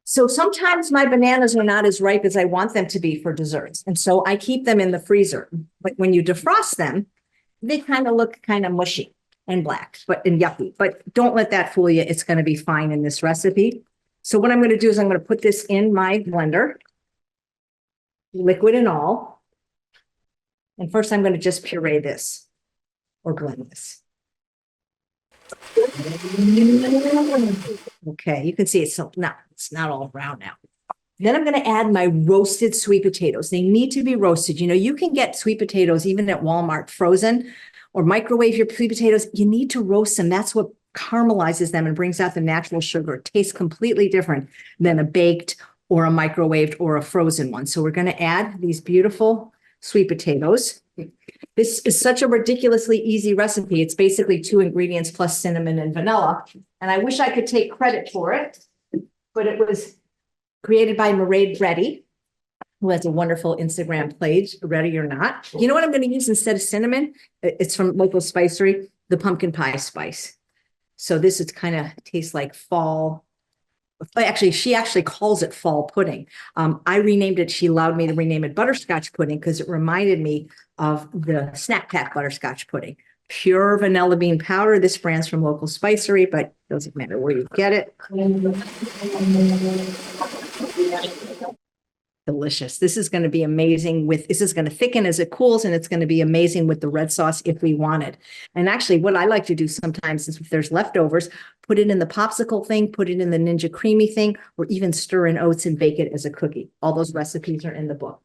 So sometimes my bananas are not as ripe as I want them to be for desserts. And so I keep them in the freezer. But when you defrost them, they kind of look kind of mushy and black, and yucky. But don't let that fool you. It's going to be fine in this recipe. So what I'm going to do is I'm going to put this in my blender, liquid and all. And first I'm going to just puree this or blend this. Okay, you can see it's not all brown now. Then I'm going to add my roasted sweet potatoes. They need to be roasted. You know, you can get sweet potatoes even at Walmart frozen or microwave your sweet potatoes. You need to roast them. That's what caramelizes them and brings out the natural sugar. It tastes completely different than a baked or a microwaved or a frozen one. So we're going to add these beautiful sweet potatoes. This is such a ridiculously easy recipe. It's basically 2 ingredients plus cinnamon and vanilla. And I wish I could take credit for it, but it was created by Mairead Reddy, who has a wonderful Instagram page, Ready or Not. You know what I'm going to use instead of cinnamon? It's from local spicery, the pumpkin pie spice. So this is kind of tastes like fall. Actually, she actually calls it fall pudding. I renamed it. She allowed me to rename it butterscotch pudding because it reminded me of the snack pack butterscotch pudding. Pure vanilla bean powder. This brand's from local spicery, but doesn't matter where you get it. Delicious. This is going to be amazing this is going to thicken as it cools, and it's going to be amazing with the red sauce if we want it. And actually what I like to do sometimes is if there's leftovers, put it in the popsicle thing, put it in the Ninja Creamy thing, or even stir in oats and bake it as a cookie. All those recipes are in the book.